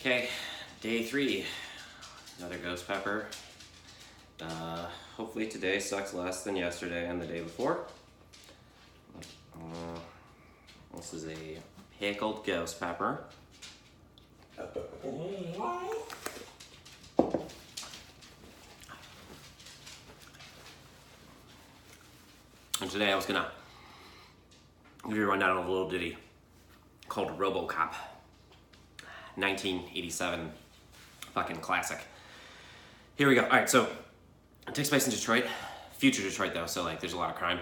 Okay, day 3. Another ghost pepper. Hopefully today sucks less than yesterday and the day before. This is a pickled ghost pepper. And today I was gonna give you a rundown of a little ditty called Robocop. 1987 fucking classic. Here we go. Alright, so it takes place in Detroit. Future Detroit though, so like there's a lot of crime.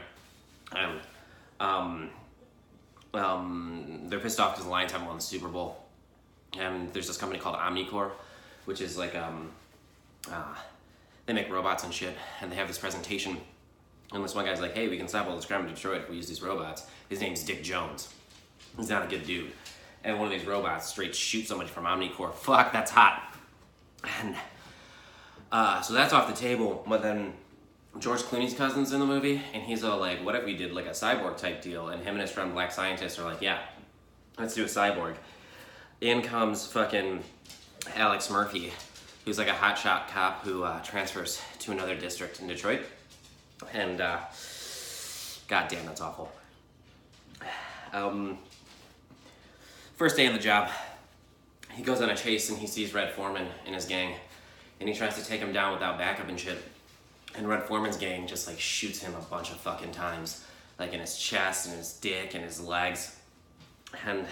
They're pissed off because the Lions haven't won the Super Bowl. And there's this company called Omnicore, which is like they make robots and shit, and they have this presentation. And this one guy's like, hey, we can stop all this crime in Detroit if we use these robots. His name's Dick Jones. He's not a good dude. And one of these robots straight shoots somebody from Omnicore. Fuck, that's hot. And so that's off the table. But then George Clooney's cousin's in the movie, and he's all like, what if we did like a cyborg type deal? And him and his friend Black Scientist are like, yeah, let's do a cyborg. In comes fucking Alex Murphy, who's like a hotshot cop who transfers to another district in Detroit. And god damn, that's awful. First day on the job, he goes on a chase and he sees Red Foreman and his gang, and he tries to take him down without backup and shit. And Red Foreman's gang just like shoots him a bunch of fucking times, like in his chest and his dick and his legs. And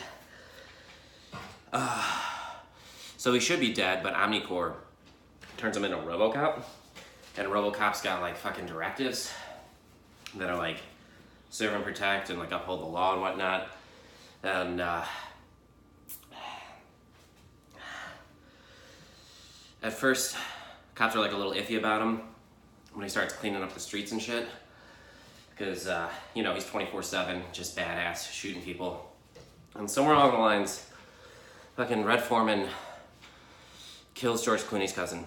so he should be dead, but Omnicore turns him into Robocop. And Robocop's got like fucking directives that are like serve and protect and like uphold the law and whatnot. And at first, cops are like a little iffy about him when he starts cleaning up the streets and shit. Because, you know, he's 24/7, just badass, shooting people. And somewhere along the lines, fucking Red Foreman kills George Clooney's cousin.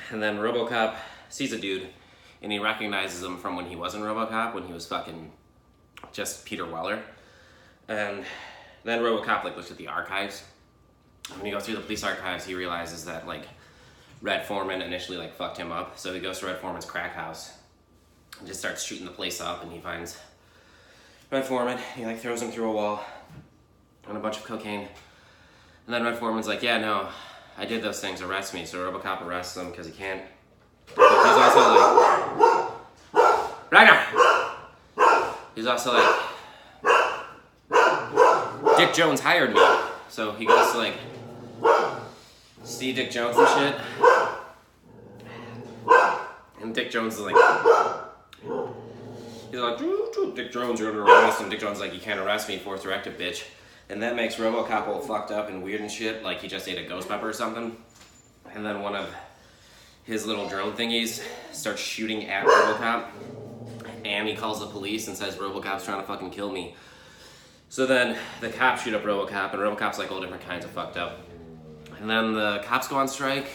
And then Robocop sees a dude, and he recognizes him from when he wasn't Robocop, when he was fucking just Peter Weller. And then Robocop like looks at the archives. And when he goes through the police archives, he realizes that like Red Foreman initially like fucked him up. So he goes to Red Foreman's crack house and just starts shooting the place up, and he finds Red Foreman. He like throws him through a wall on a bunch of cocaine. And then Red Foreman's like, yeah, no, I did those things, arrest me. So Robocop arrests him because he can't. But he's also like, Ragnar! He's also like, Dick Jones hired me. So he goes to like see Dick Jones and shit. And Dick Jones is like, he's like, Dick Jones, you're under arrest. And Dick Jones is like, you can't arrest me, fourth directive, bitch. And that makes Robocop all fucked up and weird and shit, like he just ate a ghost pepper or something. And then one of his little drone thingies starts shooting at Robocop. And he calls the police and says, Robocop's trying to fucking kill me. So then the cops shoot up Robocop, and Robocop's like all different kinds of fucked up. And then the cops go on strike.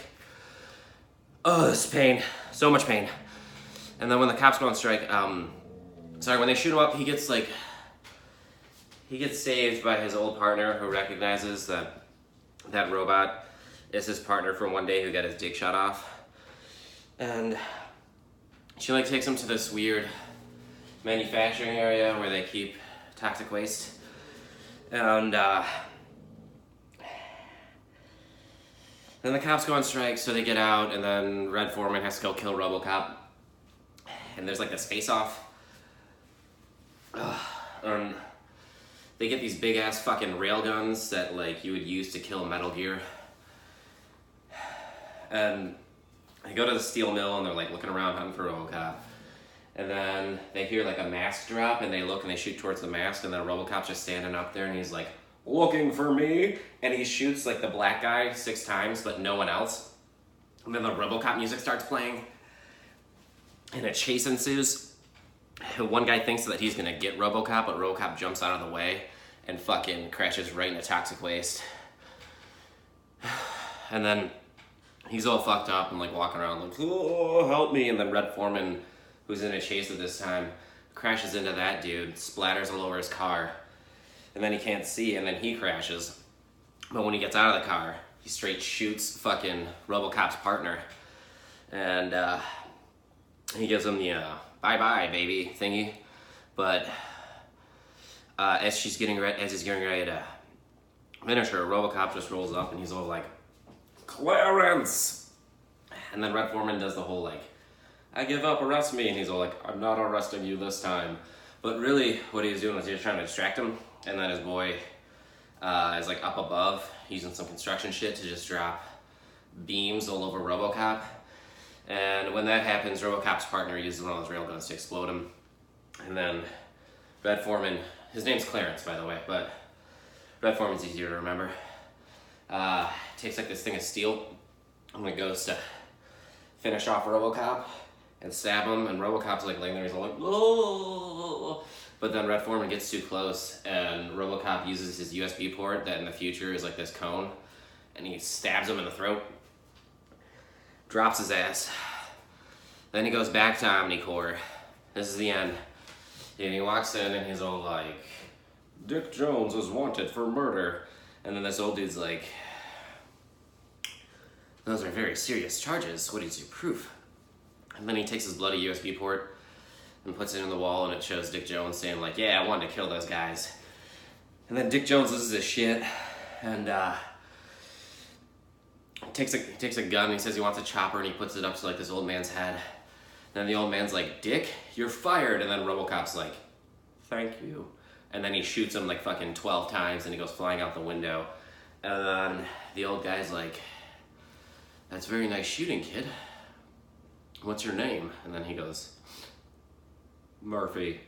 Oh, this pain. So much pain. And then when the cops go on strike, when they shoot him up, he gets saved by his old partner who recognizes that that robot is his partner from one day who got his dick shot off. And she like takes him to this weird manufacturing area where they keep toxic waste. And then the cops go on strike, so they get out, and then Red Foreman has to go kill Robocop. And there's like this face-off. And they get these big-ass fucking rail guns that like you would use to kill Metal Gear. And they go to the steel mill, and they're like looking around hunting for Robocop. And then they hear like a mask drop, and they look and they shoot towards the mask, and then Robocop's just standing up there, and he's like, looking for me? And he shoots like the black guy 6 times, but no one else. And then the Robocop music starts playing, and a chase ensues. One guy thinks that he's gonna get Robocop, but Robocop jumps out of the way and fucking crashes right into toxic waste. And then he's all fucked up and like walking around like, oh, help me. And then Red Foreman, who's in a chase at this time, crashes into that dude, splatters all over his car, and then he can't see, and then he crashes. But when he gets out of the car, he he straight shoots fucking Robocop's partner. And he gives him the bye-bye, baby thingy. But as he's getting ready to finish her, Robocop just rolls up and he's all like, Clarence! And then Red Foreman does the whole like, I give up, arrest me. And he's all like, I'm not arresting you this time. But really what he was doing was he was trying to distract him. And then his boy is like up above using some construction shit to just drop beams all over Robocop. And when that happens, Robocop's partner uses one of those railguns to explode him. And then Red Foreman, his name's Clarence, by the way, but Red Foreman's easier to remember. Takes like this thing of steel and it goes to finish off Robocop and stab him, and Robocop's like laying there, he's all like, oh! But then Red Foreman gets too close and Robocop uses his USB port that in the future is like this cone, and he stabs him in the throat, drops his ass. Then he goes back to Omnicore. This is the end. And he walks in and he's all like, Dick Jones is wanted for murder. And then this old dude's like, those are very serious charges. What is your proof? And then he takes his bloody USB port and puts it in the wall, and it shows Dick Jones saying like, yeah, I wanted to kill those guys. And then Dick Jones loses his shit and takes a gun and he says he wants a chopper, and he puts it up to like this old man's head. And then the old man's like, Dick, you're fired. And then Robocop's like, thank you. And then he shoots him like fucking 12 times and he goes flying out the window. And then the old guy's like, that's very nice shooting, kid. What's your name? And then he goes, Murphy.